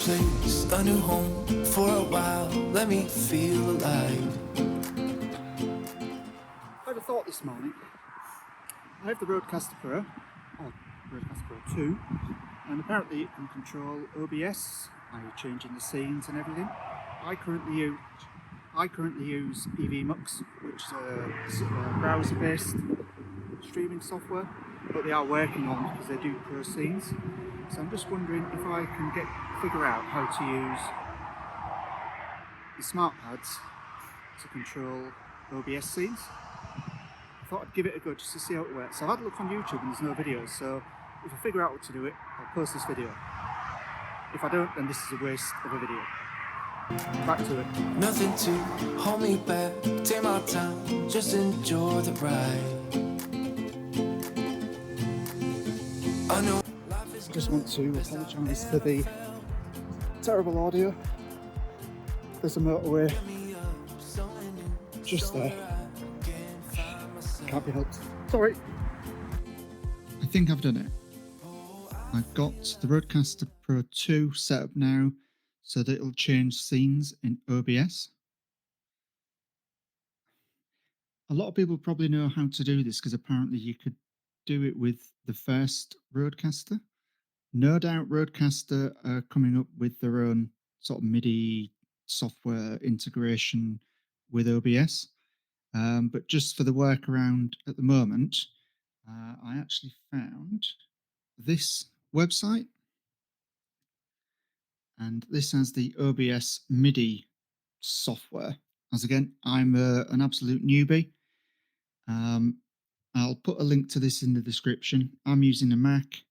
place, a new home for a while. Let me feel alive. I had a thought this morning. I have the Rodecaster Pro, or Rodecaster Pro II, and apparently it can control OBS by changing the scenes and everything. I currently use EVMUX, which is a browser-based streaming software, but they are working on because they do pro scenes. So I'm just wondering if I can figure out how to use the smart pads to control OBS scenes. I thought I'd give it a go just to see how it works. So I've had a look on YouTube and there's no videos, so if I figure out what to do it, I'll post this video. If I don't, then this is a waste of a video. Back to it. Nothing to hold me back, take my time, just enjoy the ride. I know I just want to apologise for the terrible audio. There's a motorway just there. Can't be helped. Sorry. I think I've done it. I've got the Rodecaster Pro II set up now so that it'll change scenes in OBS. A lot of people probably know how to do this because apparently you could do it with the first Rodecaster. No doubt Rodecaster are coming up with their own sort of MIDI software integration with OBS. But just for the workaround at the moment, I actually found this website, and this has the OBS MIDI software. As again, I'm an absolute newbie. I'll put a link to this in the description. I'm using a Mac,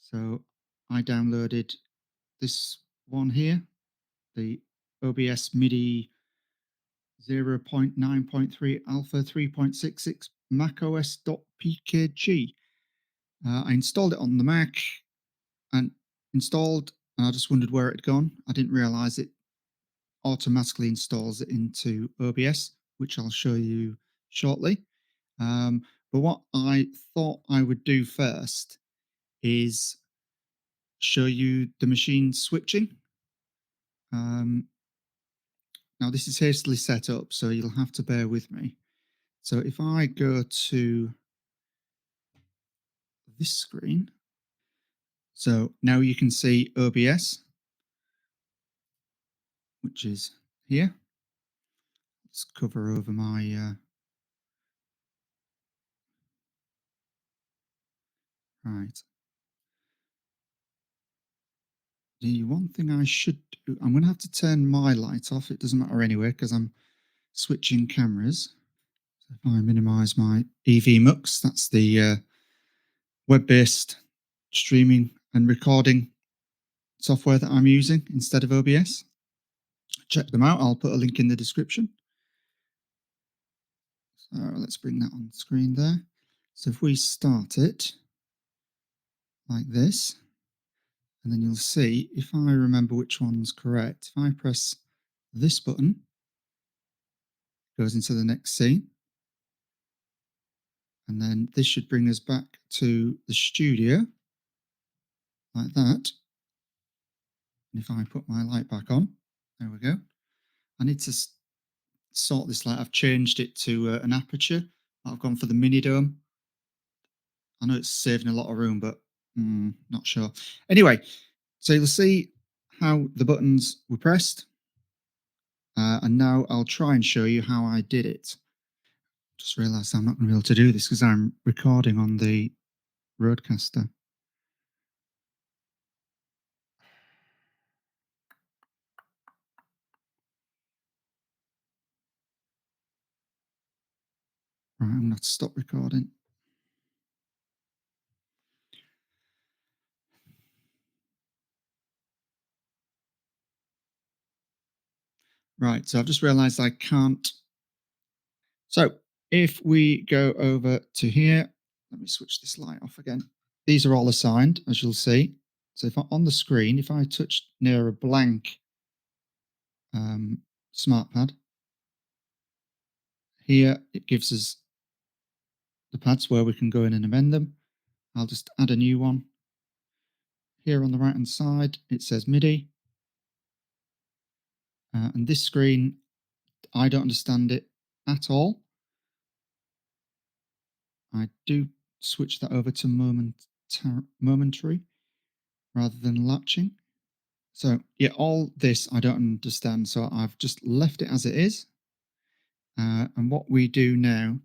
so I downloaded this one here, the OBS MIDI 0.9.3 Alpha 3.66 macOS.pkg. I installed it on the Mac and I just wondered where it had gone. I didn't realize it automatically installs it into OBS, which I'll show you shortly. But what I thought I would do first is show you the machine switching. Now this is hastily set up, so you'll have to bear with me. So if I go to this screen, so now you can see OBS, which is here. Let's cover over my right. The one thing I should do, I'm going to have to turn my light off. It doesn't matter anyway because I'm switching cameras. So if I minimize my EVMUX, that's the web-based streaming and recording software that I'm using instead of OBS. Check them out. I'll put a link in the description. So let's bring that on screen there. So if we start it like this, and then you'll see, if I remember which one's correct, if I press this button, it goes into the next scene. And then this should bring us back to the studio, like that. And if I put my light back on, there we go. I need to sort this light. I've changed it to an aperture. I've gone for the mini dome. I know it's saving a lot of room, but not sure. Anyway, so you'll see how the buttons were pressed. And now I'll try and show you how I did it. Just realised I'm not going to be able to do this because I'm recording on the Rodecaster. Right, I'm going to have to stop recording. Right, so I've just realised I can't. So if we go over to here, let me switch this light off again. These are all assigned, as you'll see. So if on the screen, if I touch near a blank smart pad, here it gives us the pads where we can go in and amend them. I'll just add a new one. Here on the right hand side, it says MIDI. And this screen, I don't understand it at all. I do switch that over to momentary rather than latching. So yeah, all this I don't understand, so I've just left it as it is. And what we do now,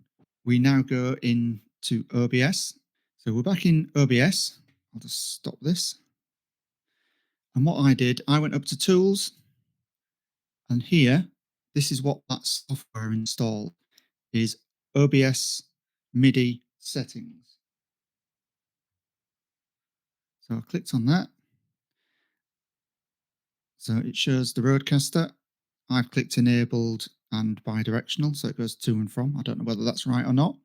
we now go into OBS. So we're back in OBS. I'll just stop this. And what I did, I went up to Tools, and here, this is what that software installed, is OBS MIDI settings. So I clicked on that. So it shows the Rodecaster. I've clicked enabled and bidirectional, so it goes to and from. I don't know whether that's right or not.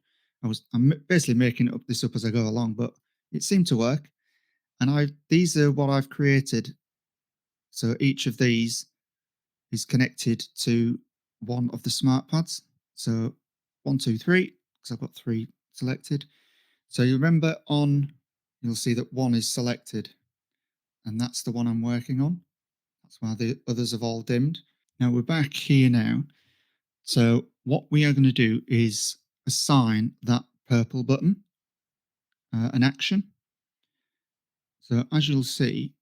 I'm basically making this up as I go along, but it seemed to work. And these are what I've created. So each of these is connected to one of the smart pads. So 1, 2, 3, because I've got 3 selected. So you remember you'll see that 1 is selected, and that's the one I'm working on. That's why the others have all dimmed. Now we're back here now. So what we are going to do is assign that purple button an action. So as you'll see,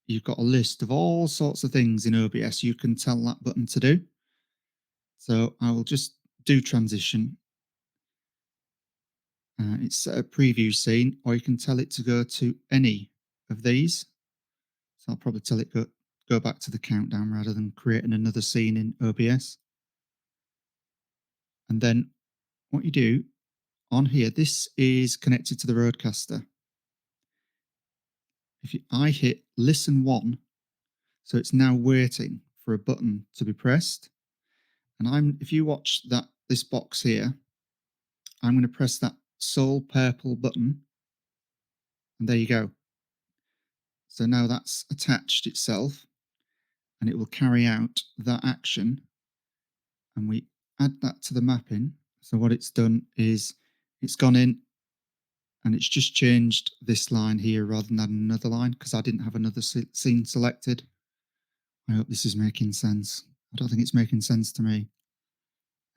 you've got a list of all sorts of things in OBS you can tell that button to do. So I will just do transition. It's a preview scene, or you can tell it to go to any of these. So I'll probably tell it go back to the countdown rather than creating another scene in OBS. And then what you do on here, this is connected to the Rodecaster. I hit listen 1, so it's now waiting for a button to be pressed. And if you watch this box here, I'm going to press that sole purple button, and there you go. So now that's attached itself, and it will carry out that action. And we add that to the mapping. So what it's done is it's gone in and it's just changed this line here rather than another line, because I didn't have another scene selected. I hope this is making sense. I don't think it's making sense to me.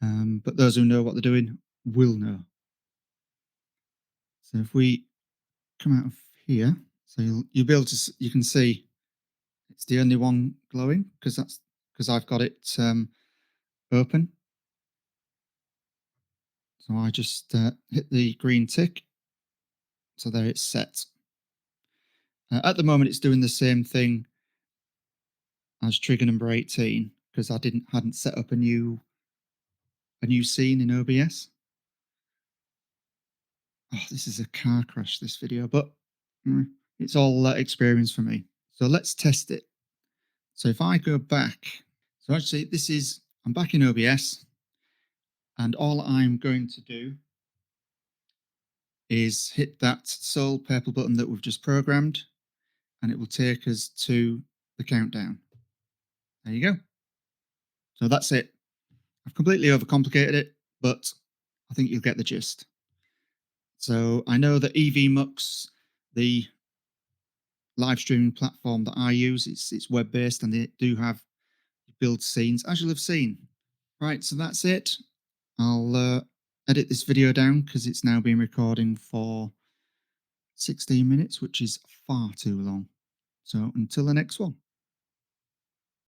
But those who know what they're doing will know. So if we come out of here, so you'll be able to, you can see it's the only one glowing because I've got it open. So I just hit the green tick. So there it's set. At the moment, it's doing the same thing as trigger number 18 because I hadn't set up a new scene in OBS. Oh, this is a car crash, this video, but it's all experience for me. So let's test it. So if I go back, so actually I'm back in OBS, and all I'm going to do is hit that sole purple button that we've just programmed, and it will take us to the countdown. There you go. So that's it. I've completely overcomplicated it, but I think you'll get the gist. So I know that EVMUX, the live streaming platform that I use, it's web-based, and they do have build scenes, as you'll have seen. Right, so that's it. I'll edit this video down because it's now been recording for 16 minutes, which is far too long. So until the next one.